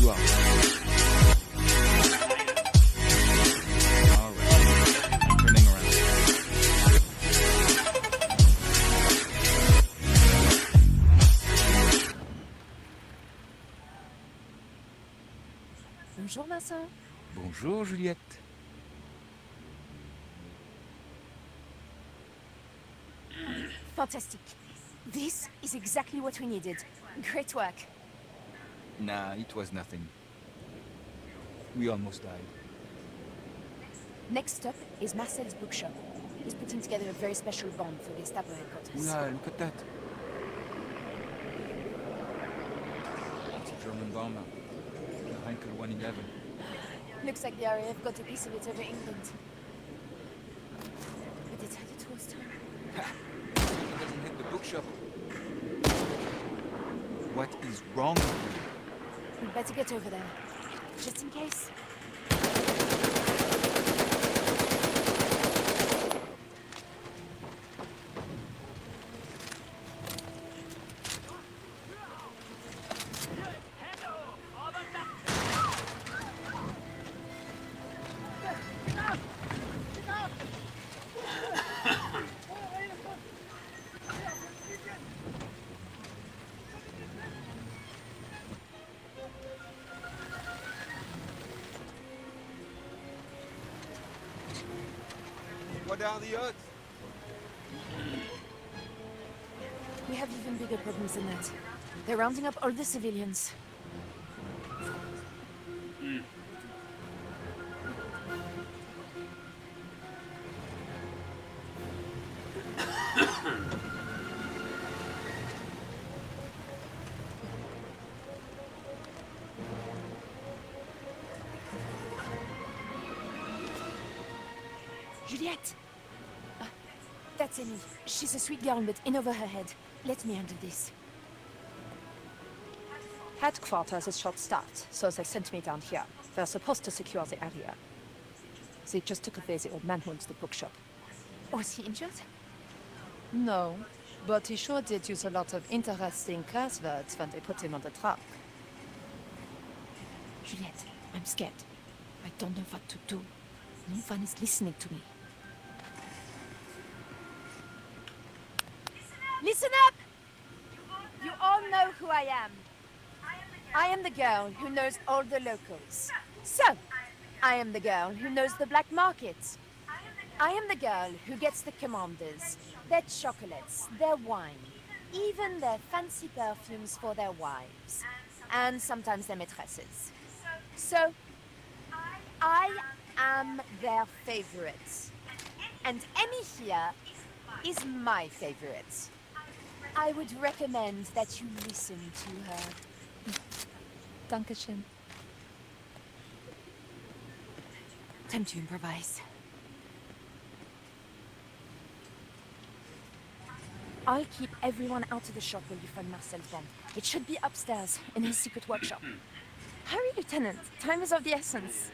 You are. All right. I'm turning around. Bonjour, Massa. Bonjour, Juliette. Fantastic. This is exactly what we needed. Great work. Nah, it was nothing. We almost died. Next up is Marcel's bookshop. He's putting together a very special bond for Gestapo headquarters. Oula, look at that. It's a German bomber. The Heinkel 111. Looks like the RAF got a piece of it over England. But it's had its worst time. It doesn't hit the bookshop. What is wrong with you? We'd better get over there. Just in case. What are the odds? We have even bigger problems than that. They're rounding up all the civilians. Juliette! That's Amy. She's a sweet girl, but in over her head. Let me handle this. Headquarters is short-staffed, so they sent me down here. They're supposed to secure the area. They just took away the old man who owns the bookshop. Was he injured? No, but he sure did use a lot of interesting curse words when they put him on the truck. Juliette, I'm scared. I don't know what to do. No one is listening to me. Listen up! You all know who I am. I am the girl who knows all the locals. So, I am the girl who knows the black market. I am the girl who gets the commanders, their chocolates, their wine, even their fancy perfumes for their wives, and sometimes their maîtresses. So, I am their favorite. And Emmy here is my favorite. I would recommend that you listen to her. Dankeschön. Time to improvise. I'll keep everyone out of the shop while you find Marcel's bomb. It should be upstairs, in his secret workshop. Hurry, Lieutenant. Time is of the essence.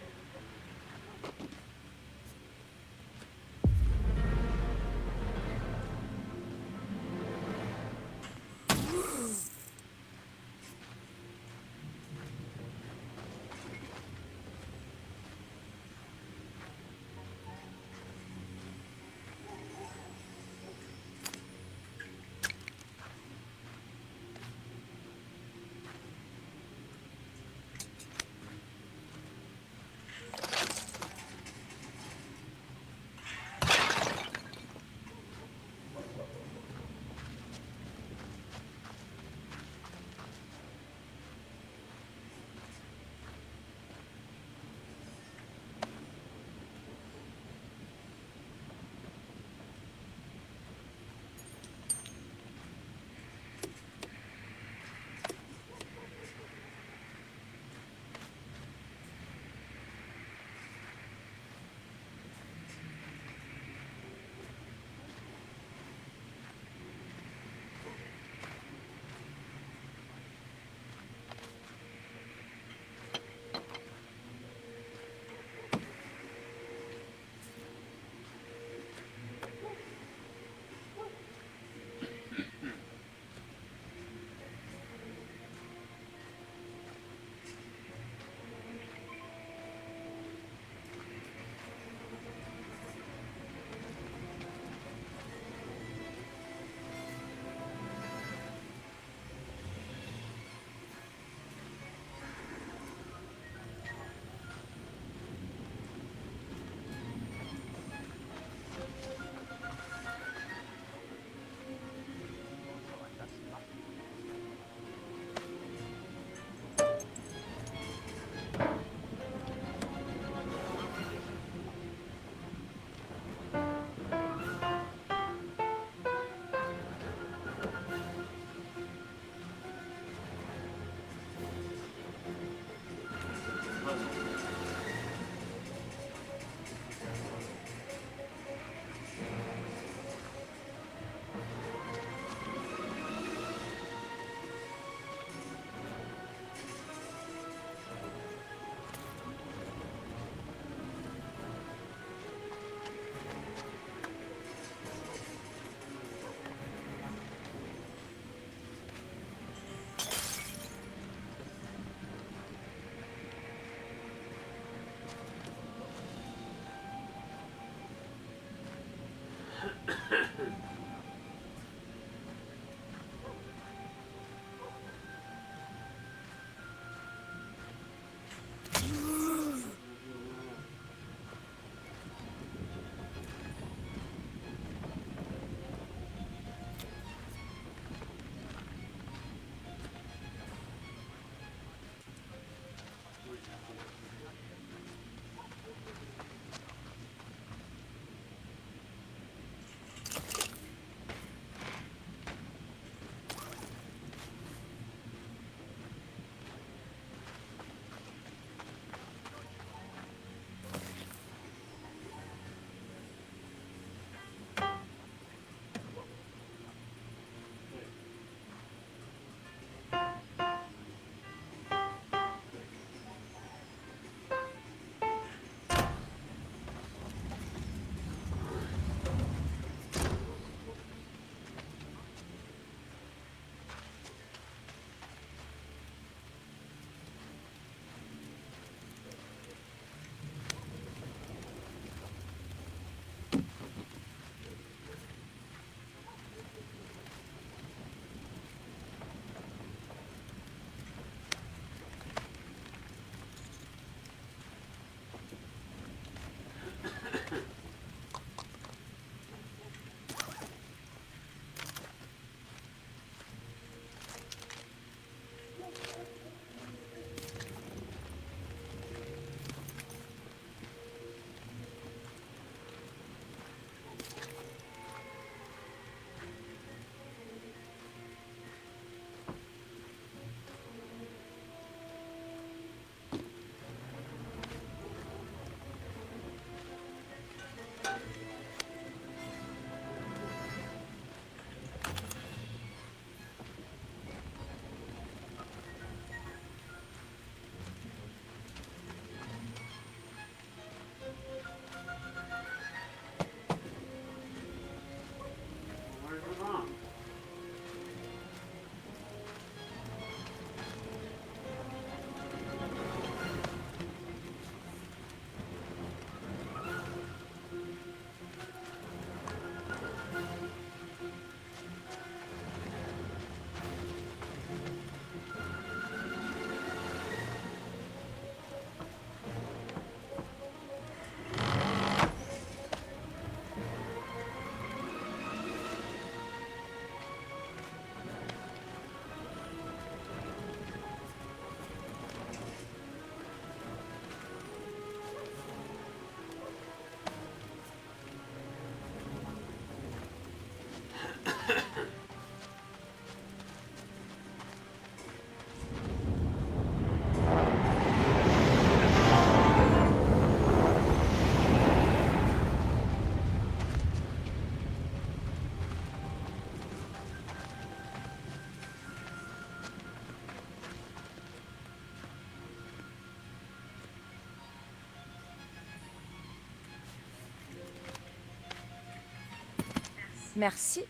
Merci.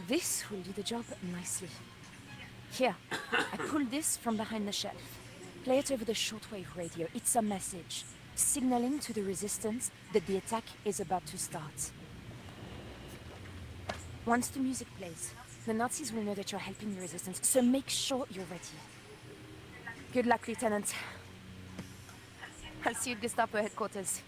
This will do the job nicely. Here, I pulled this from behind the shelf. Play it over the shortwave radio. It's a message, signaling to the resistance that the attack is about to start. Once the music plays, the Nazis will know that you're helping the resistance, so make sure you're ready. Good luck, Lieutenant. I'll see you at Gestapo headquarters.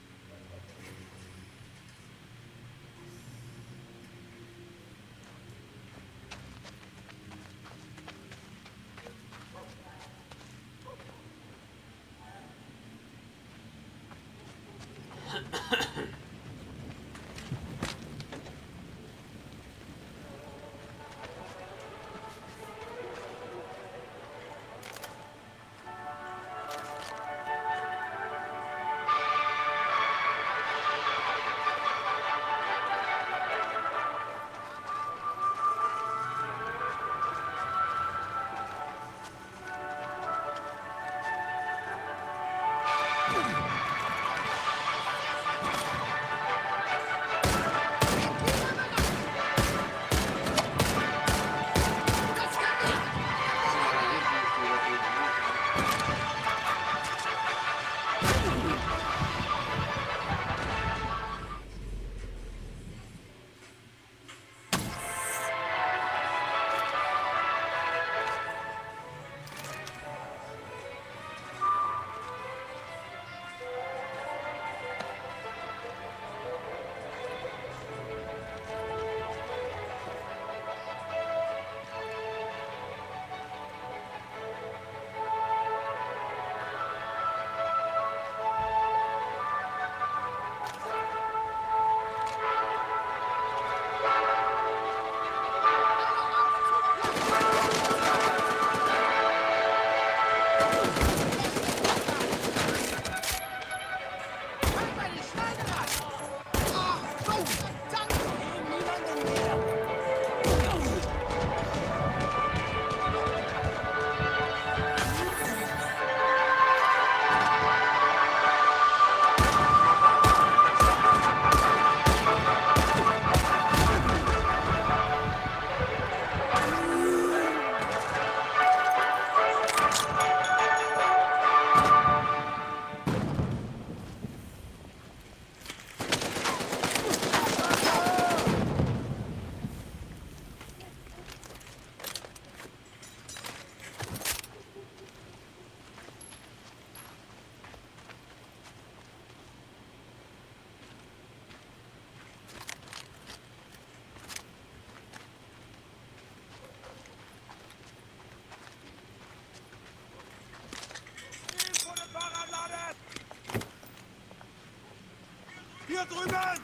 Hier drüben!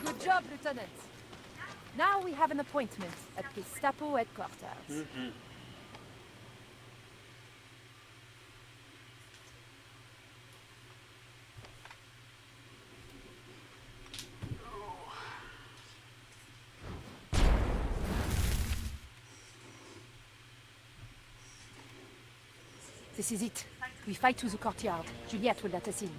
Good job, Lieutenant. Now we have an appointment at Gestapo headquarters. This is it. We fight to the courtyard. Juliet will let us in.